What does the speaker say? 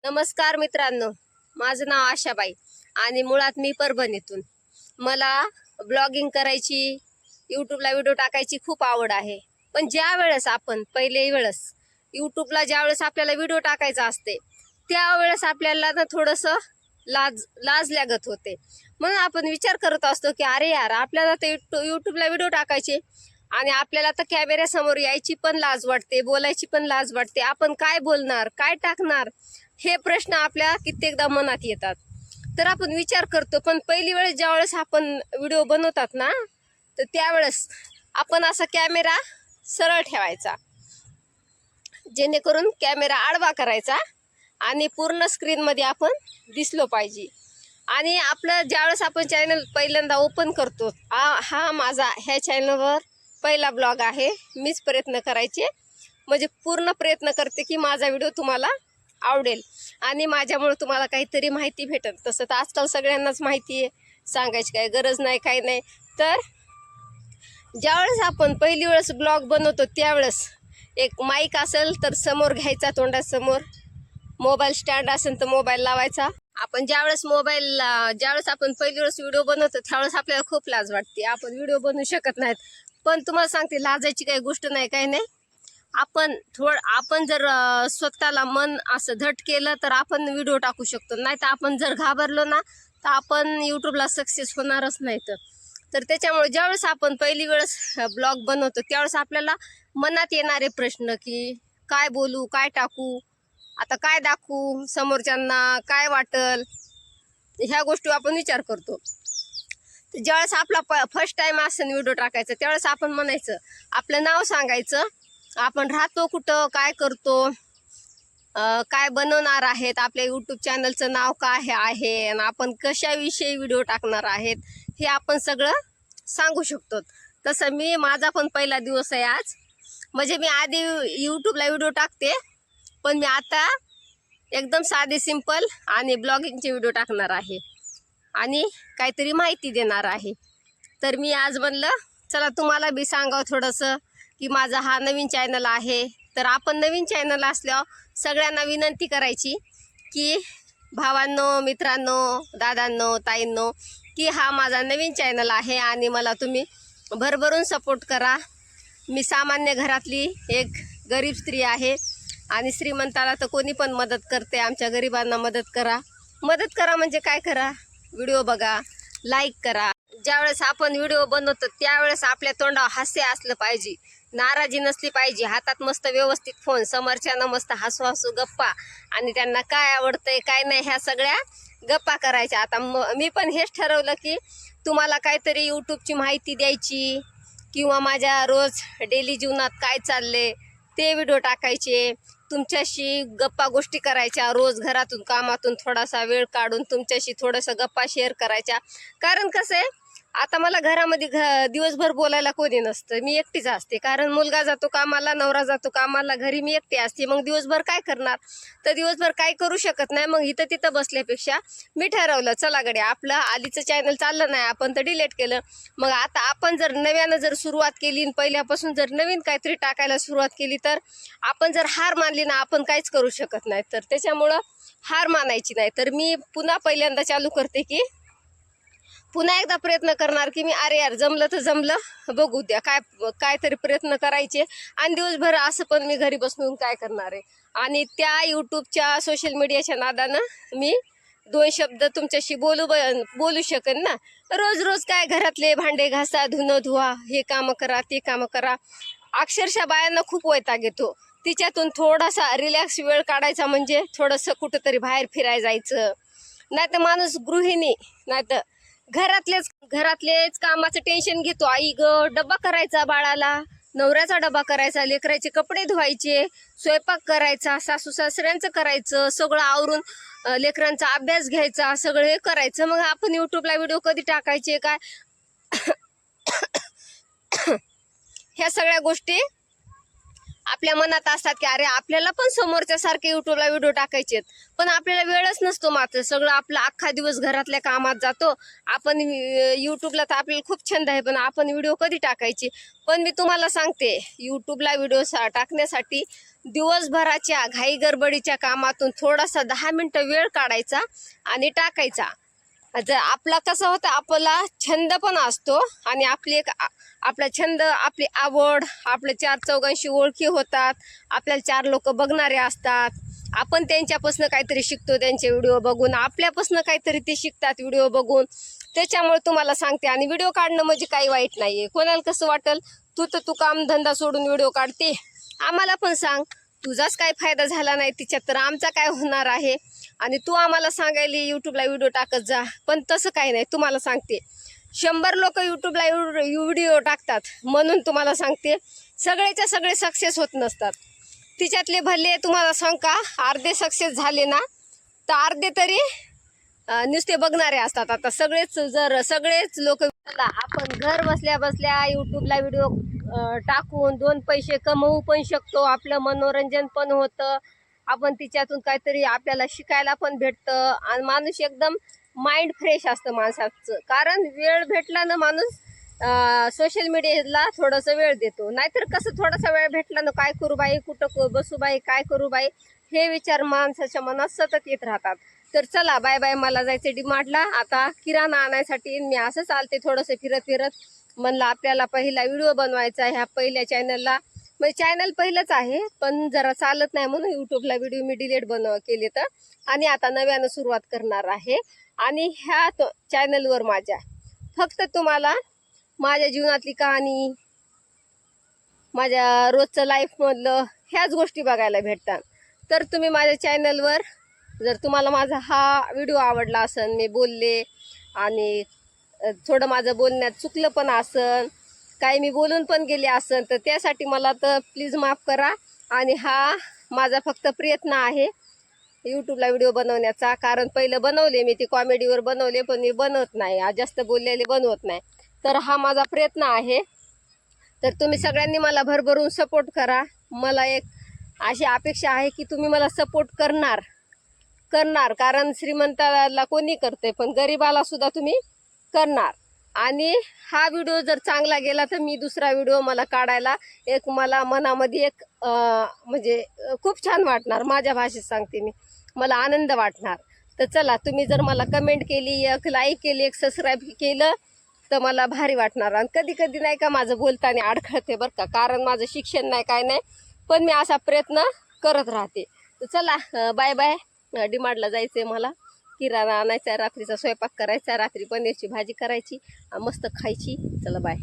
नमस्कार मित्रांनो, माझं नाव आशाबाई आणि मुळात मी परभणीतून. मला ब्लॉगिंग करायची, यूट्यूबला व्हिडिओ टाकायची खूप आवड आहे. पण ज्या वेळेस आपण पहिल्या वेळेस यूट्यूबला ज्या वेळेस आपल्याला व्हिडिओ टाकायचा असते त्यावेळेस आपल्याला ना थोडंसं लाज लागत होते. म्हणून आपण विचार करत असतो की अरे यार, आपल्याला तर यूट्यूबला व्हिडिओ टाकायचे आणि आपल्याला तर कॅमेऱ्यासमोर यायची पण लाज वाटते, बोलायची पण लाज वाटते. आपण काय बोलणार, काय टाकणार, हे प्रश्न आपल्या कित्येकदा मनात येतात. तर आपण विचार करतो. पण पहिली वेळेस ज्या वेळेस आपण व्हिडिओ बनवतात ना, तर त्यावेळेस आपण असा कॅमेरा सरळ ठेवायचा, जेणेकरून कॅमेरा आडवा करायचा आणि पूर्ण स्क्रीनमध्ये आपण दिसलो पाहिजे. आणि आपलं ज्यावेळेस आपण चॅनल पहिल्यांदा ओपन करतो, हा माझा ह्या चॅनलवर पहिला ब्लॉग आहे. मीच प्रयत्न करायचे, म्हणजे पूर्ण प्रयत्न करते की माझा व्हिडिओ तुम्हाला आवडेल आणि माझ्यामुळे तुम्हाला काहीतरी माहिती भेटेल. तसं तर आजकाल सगळ्यांनाच माहिती आहे, सांगायची काही गरज नाही, काही नाही. तर ज्यावेळेस आपण पहिली वेळेस ब्लॉग बनवतो त्यावेळेस एक माईक असेल तर समोर घ्यायचा, तोंडासमोर मोबाईल स्टँड असेल तर मोबाईल लावायचा. आपण ज्यावेळेस आपण पहिली वेळेस व्हिडिओ बनवतो त्यावेळेस आपल्याला खूप लाज वाटते, आपण व्हिडिओ बनवू शकत नाहीत. पण तुम्हाला सांगते, लाजायची काही गोष्ट नाही, काही नाही. आपण जर स्वतःला मन असं धट केलं तर आपण व्हिडिओ टाकू शकतो. नाही तर आपण जर घाबरलो ना तर आपण यूट्यूबला सक्सेस होणारच नाही. तर त्याच्यामुळे ज्यावेळेस आपण पहिली वेळेस ब्लॉग बनवतो त्यावेळेस आपल्याला मनात येणारे प्रश्न की काय बोलू, काय टाकू, आता काय दाखवू समोरच्यांना, काय वाटल, ह्या गोष्टी आपण विचार करतो. तर ज्यावेळेस आपला फर्स्ट टाइम असेल व्हिडिओ टाकायचं त्यावेळेस आपण म्हणायचं, आपलं नाव सांगायचं, आपण राहतो कुठं, काय करतो, काय बनवणार आहेत, आपल्या यूट्यूब चॅनलचं नाव काय आहे आणि आपण कशाविषयी व्हिडिओ टाकणार आहेत हे आपण सगळं सांगू शकतो. तसं माझा पण पहिला दिवस आहे आज. म्हणजे मी आधी यूट्यूबला व्हिडिओ टाकते, पण मी आता एकदम साधे सिंपल आणि ब्लॉगिंगचे व्हिडिओ टाकणार आहे आणि काहीतरी माहिती देणार आहे. तर मी आज म्हणलं चला तुम्हाला बी सांगावं थोडंसं की माझा हा नवीन चॅनल आहे. तर आपण नवीन चॅनल असल्यावर सगळ्यांना विनंती करायची की भावांनो, मित्रांनो, दादांनो, ताईंनो, की हा माझा नवीन चॅनल आहे आणि मला तुम्ही भरभरून सपोर्ट करा. मी सामान्य घरातली एक गरीब स्त्री आहे आणि श्रीमंताला तर कोणी पण मदत करते. आमच्या गरिबांना मदत करा. मदत करा म्हणजे काय करा, व्हिडिओ बघा, लाईक करा. ज्यावेळेस आपण व्हिडिओ बनवतो त्यावेळेस आपल्या तोंडावर हास्य असलं पाहिजे, नाराजी नसली पाहिजे. हातात मस्त व्यवस्थित फोन, समोरच्यांना मस्त हसू हसू गप्पा आणि त्यांना काय आवडतंय काय नाही ह्या सगळ्या गप्पा करायच्या. आता मी पण हेच ठरवलं की तुम्हाला काहीतरी यूट्यूबची माहिती द्यायची किंवा माझ्या रोज डेली जीवनात काय चालले ते व्हिडिओ टाकायचे, तुमच्याशी गप्पा गोष्टी करायच्या, रोज घरातून कामातून थोडासा वेळ काढून तुमच्याशी थोडंसं गप्पा शेअर करायच्या. कारण कसं आहे, आता मला घरामध्ये दिवसभर बोलायला कोणी नसतं, मी एकटीच असते. कारण मुलगा जातो कामाला, नवरा जातो कामाला, घरी मी एकटी असते. मग दिवसभर काय करणार, तर दिवसभर काय करू शकत नाही. मग इथं तिथं बसल्यापेक्षा मी ठरवलं चला गड्या, आपलं आधीचं चॅनल चाललं नाही, आपण तर डिलीट केलं. मग आता आपण जर नव्यानं जर सुरुवात केली, पहिल्यापासून जर नवीन काहीतरी टाकायला सुरुवात केली, तर आपण जर हार मानली ना आपण काहीच करू शकत नाही. तर त्याच्यामुळं हार मानायची नाही. तर मी पुन्हा पहिल्यांदा चालू करते की पुन्हा एकदा प्रयत्न करणार की मी अरे यार, जमलं तर जमलं, बघू द्या, काहीतरी प्रयत्न करायचे. आणि दिवसभर असं पण मी घरी बसून काय करणार आहे. आणि त्या यूट्यूबच्या सोशल मीडियाच्या नादानं मी दोन शब्द तुमच्याशी बोलू शकेन ना. रोज रोज काय घरातले भांडे घासा, धुणं धुवा, हे कामं करा, ते कामं करा. अक्षरशः बायांना खूप वैताग येतो. तिच्यातून थोडासा रिलॅक्स वेळ काढायचा म्हणजे थोडंसं कुठंतरी बाहेर फिरायला जायचं. नाही तर माणूस गृहिणी, नाही तर घरातलेच कामाचं टेन्शन घेतो. आई ग, डब्बा करायचा बाळाला, नवऱ्याचा डबा करायचा, लेकराचे कपडे धुवायचे, स्वयंपाक करायचा, सासू सासऱ्यांचं करायचं, सगळं आवरून लेकरांचा अभ्यास घ्यायचा, सगळं हे करायचं. मग आपण यूट्यूबला व्हिडिओ कधी टाकायचे काय ह्या सगळ्या गोष्टी आपल्या मनात असतात की अरे आपल्याला पण समोरच्या सारखे युट्यूबला व्हिडिओ टाकायचे, पण आपल्याला वेळच नसतो. मात्र सगळं आपला अख्खा दिवस घरातल्या कामात जातो. आपण युट्यूबला तर आपल्याला खूप छंद आहे, पण आपण व्हिडिओ कधी टाकायचे. पण मी तुम्हाला सांगते, युट्यूबला व्हिडिओ टाकण्यासाठी दिवसभराच्या घाई गडबडीच्या कामातून थोडासा 10 मिनिटं वेळ काढायचा आणि टाकायचा. जर आपला कसं होतं, आपला छंद पण असतो आणि आपला छंद, आपली आवड, आपल्या 4 चौघांशी ओळखी होतात, आपल्याला 4 लोक बघणारे असतात. आपण त्यांच्यापासून काहीतरी शिकतो, त्यांचे व्हिडिओ बघून आपल्यापासून काहीतरी ते शिकतात व्हिडिओ बघून. त्याच्यामुळे तुम्हाला सांगते, आणि व्हिडिओ काढणं म्हणजे काही वाईट नाहीये. कोणाला कसं वाटेल, तू काम धंदा सोडून व्हिडिओ काढते, आम्हाला पण सांग, तुझाच काय फायदा झाला नाही तिच्यात तर आमचा काय होणार आहे. आणि तू आम्हाला सांगायली युट्यूबला व्हिडिओ टाकत जा, पण तसं काही नाही. तुम्हाला सांगते, 100 लोक युट्यूबला व्हिडिओ टाकतात म्हणून तुम्हाला सांगते, सगळेच्या सगळे सक्सेस होत नसतात. तिच्यातले भले तुम्हाला सांग का, अर्धे सक्सेस झाले ना तर अर्धे तरी नुसते बघणारे असतात. आता सगळेच लोक, आपण घर बसल्या बसल्या युट्यूबला व्हिडिओ टाकून 2 पैसे कमवू पण शकतो, आपलं मनोरंजन पण होतं, आपण तिच्यातून काहीतरी आपल्याला शिकायला पण भेटतं, आणि माणूस एकदम माइंड फ्रेश असतं माणसाचं. कारण वेळ भेटला ना माणूस सोशल मीडियाला थोडंसं वेळ देतो. नाहीतर कसं थोडासा वेळ भेटला ना, काय करू बाई, कुठं बसू बाई, काय करू बाई, हे विचार माणसाच्या मनात सतत येत राहतात. तर चला बाय बाय, मला जायचं DMartला. आता किराणा आणायसाठी मी असं चालते थोडंसं फिरत. म्हणलं आपल्याला पहिला व्हिडिओ बनवायचा, ह्या पहिल्या चॅनलला, म्हणजे चॅनल पहिलंच आहे पण जरा चालत नाही म्हणून युट्यूबला व्हिडिओ मी डिलीट केले तर, आणि आता नव्यानं सुरुवात करणार आहे. आणि ह्या चॅनलवर माझ्या फक्त तुम्हाला माझ्या जीवनातली कहाणी, माझ्या रोजचं लाईफमधलं ह्याच गोष्टी बघायला भेटतात. तर तुम्ही माझ्या चॅनलवर, जर तुम्हाला माझा हा व्हिडिओ आवडला असेल, मी बोलले आणि थोडं माझं बोलण्यात चुकलं पण असन, काही मी बोलून पण गेले असन, तर त्यासाठी मला तर प्लीज माफ करा. आणि हा माझा फक्त प्रयत्न आहे यूट्यूबला व्हिडिओ बनवण्याचा. कारण पहिलं बनवले मी, ते कॉमेडीवर बनवले, पण मी बनवत नाही, जास्त बोललेले बनवत नाही. तर हा माझा प्रयत्न आहे. तर तुम्ही सगळ्यांनी मला भरभरून सपोर्ट करा. मला एक अशी अपेक्षा आहे की तुम्ही मला सपोर्ट करणार. कारण श्रीमंताला कोणी करते, पण गरिबाला सुद्धा तुम्ही करणार. आणि हा व्हिडिओ जर चांगला गेला तर मी दुसरा व्हिडिओ मला काढायला मला मनामध्ये म्हणजे खूप छान वाटणार. माझ्या भाषेत सांगते मी, मला आनंद वाटणार. तर चला, तुम्ही जर मला कमेंट केली, एक लाईक केली, एक सबस्क्राईब केलं तर मला भारी वाटणार. आणि कधी कधी नाही का माझं बोलताना अडखळते बरं का, कारण माझं शिक्षण नाही काय नाही, पण मी असा प्रयत्न करत राहते. तर चला, बाय बाय. DMartला जायचंय मला, किराणा आणायचा, रात्रीचा स्वयंपाक करायचा, रात्री पनीरची भाजी करायची, मस्त खायची. चला बाय.